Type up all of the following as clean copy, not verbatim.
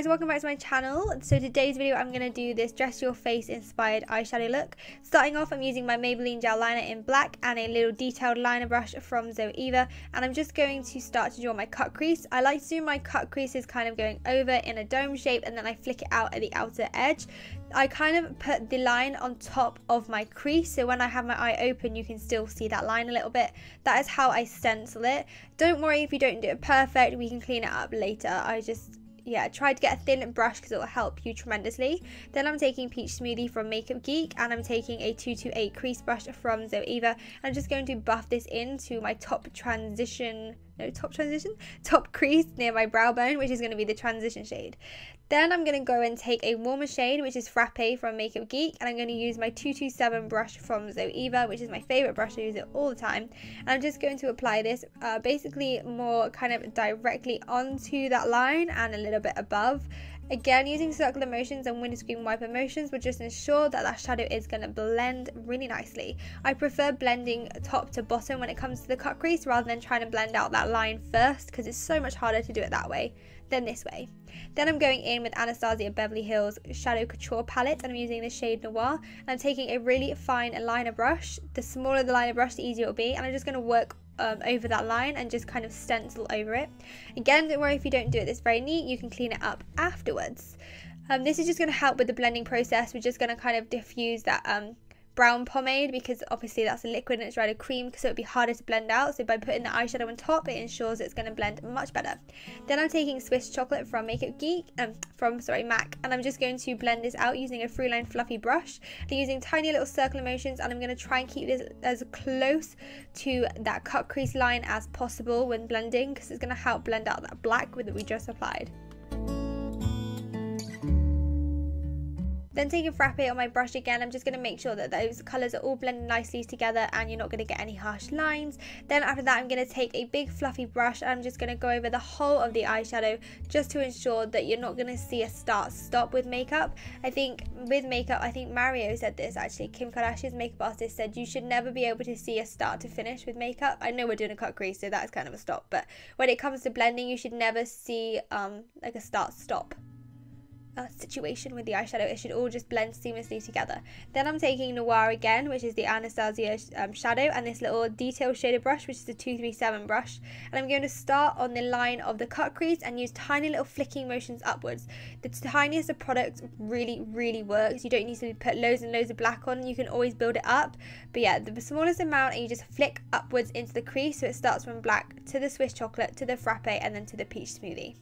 guys, welcome back to my channel. So today's video I'm going to do this dress your face inspired eyeshadow look. Starting off, I'm using my Maybelline gel liner in black and a little detailed liner brush from Zoeva, and I'm just going to start to draw my cut crease. I like to do my cut creases kind of going over in a dome shape, and then I flick it out at the outer edge. I kind of put the line on top of my crease, so when I have my eye open you can still see that line a little bit. That is how I stencil it. Don't worry if you don't do it perfect, we can clean it up later. I just try to get a thin brush because it will help you tremendously. Then I'm taking Peach Smoothie from Makeup Geek, and I'm taking a 228 crease brush from Zoeva, and I'm just going to buff this into my top crease near my brow bone, which is going to be the transition shade. Then I'm going to go and take a warmer shade, which is Frappe from Makeup Geek, and I'm going to use my 227 brush from Zoeva, which is my favourite brush. I use it all the time, and I'm just going to apply this basically more kind of directly onto that line and a little bit above. Again, using circular motions and windscreen wiper motions will just ensure that that shadow is going to blend really nicely. I prefer blending top to bottom when it comes to the cut crease rather than trying to blend out that line first, because it's so much harder to do it that way than this way. Then I'm going in with Anastasia Beverly Hills Shadow Couture palette, and I'm using the shade Noir, and I'm taking a really fine liner brush. The smaller the liner brush, the easier it will be, and I'm just going to work over that line and just kind of stencil over it. Again, don't worry if you don't do it this very neat, you can clean it up afterwards. This is just going to help with the blending process. We're just going to kind of diffuse that brown pomade, because obviously that's a liquid and it's rather cream, so it would be harder to blend out. So by putting the eyeshadow on top, it ensures it's going to blend much better. Then I'm taking Swiss Chocolate from Makeup Geek, MAC, and I'm just going to blend this out using a Through-Line fluffy brush. I'm using tiny little circular motions, and I'm going to try and keep this as close to that cut crease line as possible when blending, because it's going to help blend out that black that we just applied. Then taking Frappe on my brush again, I'm just going to make sure that those colours are all blended nicely together and you're not going to get any harsh lines. Then after that, I'm going to take a big fluffy brush and I'm just going to go over the whole of the eyeshadow just to ensure that you're not going to see a start-stop with makeup. I think with makeup, I think Mario said this actually, Kim Kardashian's makeup artist said you should never be able to see a start to finish with makeup. I know we're doing a cut crease, so that's kind of a stop, but when it comes to blending, you should never see like a start-stop situation with the eyeshadow. It should all just blend seamlessly together. Then I'm taking Noir again, which is the Anastasia shadow, and this little detail shaded brush, which is the 237 brush, and I'm going to start on the line of the cut crease and use tiny little flicking motions upwards. The tiniest of products really works. You don't need to put loads and loads of black on, you can always build it up, but yeah, the smallest amount, and you just flick upwards into the crease, so it starts from black to the Swiss Chocolate to the Frappe and then to the Peach Smoothie.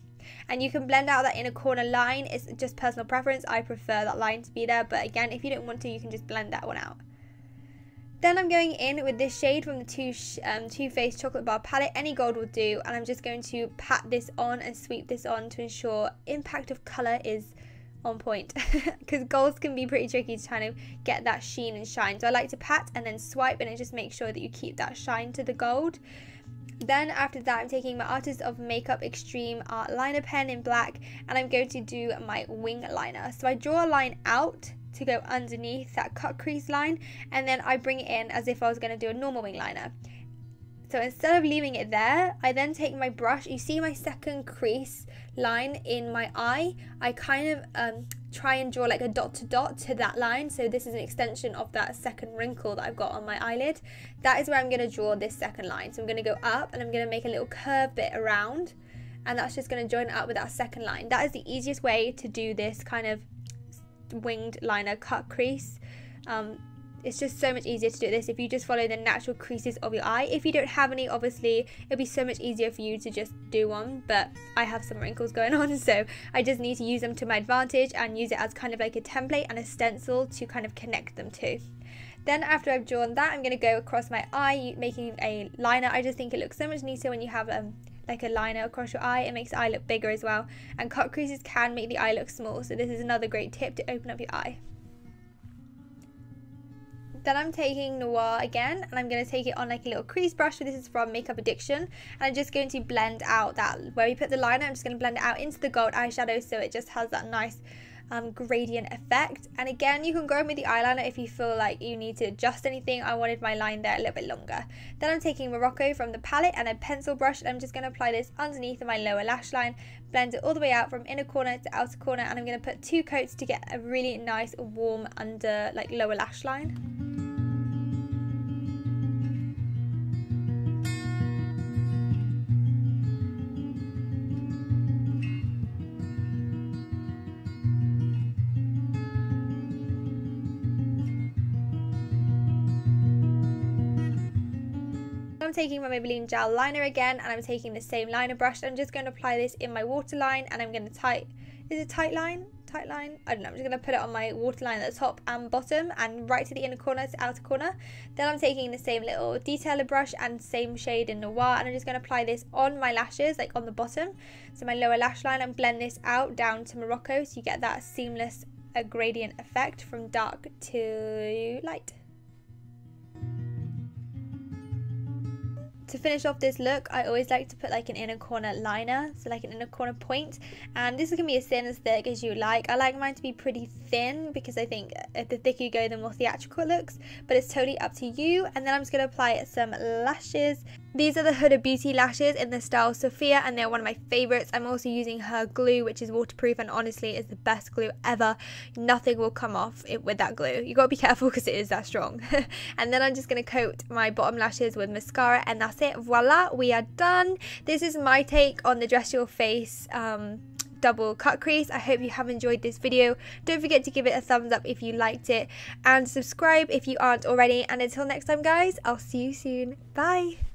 And you can blend out that inner corner line. It's just personal preference. I prefer that line to be there, but again, if you don't want to, you can just blend that one out. Then I'm going in with this shade from the Too Faced Chocolate Bar palette. Any gold will do, and I'm just going to pat this on and sweep this on to ensure impact of colour is on point, because golds can be pretty tricky to kind of get that sheen and shine. So I like to pat and then swipe, and it just makes sure that you keep that shine to the gold. Then after that, I'm taking my Artist of Makeup Extreme Art Liner pen in black, and I'm going to do my wing liner. So I draw a line out to go underneath that cut crease line, and then I bring it in as if I was going to do a normal wing liner. So instead of leaving it there, I then take my brush. You see my second crease line in my eye? I kind of try and draw like a dot to dot to that line. So this is an extension of that second wrinkle that I've got on my eyelid. That is where I'm going to draw this second line. So I'm going to go up and I'm going to make a little curve bit around, and that's just going to join up with that second line. That is the easiest way to do this kind of winged liner cut crease. It's just so much easier to do this if you just follow the natural creases of your eye. If you don't have any, obviously it'll be so much easier for you to just do one, but I have some wrinkles going on, so I just need to use them to my advantage and use it as kind of like a template and a stencil to kind of connect them to. Then after I've drawn that, I'm going to go across my eye making a liner. I just think it looks so much neater when you have like a liner across your eye. It makes the eye look bigger as well, and cut creases can make the eye look small, so this is another great tip to open up your eye. Then I'm taking Noir again, and I'm going to take it on like a little crease brush. So this is from Makeup Addiction, and I'm just going to blend out that where we put the liner. I'm just going to blend it out into the gold eyeshadow, so it just has that nice gradient effect. And again, you can go in with the eyeliner if you feel like you need to adjust anything. I wanted my line there a little bit longer. Then I'm taking Morocco from the palette and a pencil brush, and I'm just going to apply this underneath of my lower lash line, blend it all the way out from inner corner to outer corner, and I'm going to put 2 coats to get a really nice warm under like lower lash line. I'm taking my Maybelline gel liner again, and I'm taking the same liner brush. I'm just going to apply this in my waterline, and I'm going to tight line? I don't know, I'm just going to put it on my waterline at the top and bottom and right to the inner corner to outer corner. Then I'm taking the same little detailer brush and same shade in Noir, and I'm just going to apply this on my lashes, like on the bottom, so my lower lash line, and blend this out down to Morocco so you get that seamless gradient effect from dark to light. To finish off this look, I always like to put like an inner corner liner, so like an inner corner point, and this can be as thin as thick as you like. I like mine to be pretty thin because I think the thicker you go, the more theatrical it looks, but it's totally up to you. And then I'm just going to apply some lashes. These are the Huda Beauty lashes in the style Sophia, and they're one of my favorites. I'm also using her glue, which is waterproof, and honestly is the best glue ever. Nothing will come off with that glue. You got to be careful because it is that strong. And then I'm just going to coat my bottom lashes with mascara, and that's it. Voila, we are done. This is my take on the Dress Your Face double cut crease. I hope you have enjoyed this video. Don't forget to give it a thumbs up if you liked it, and subscribe if you aren't already. And until next time guys, I'll see you soon. Bye.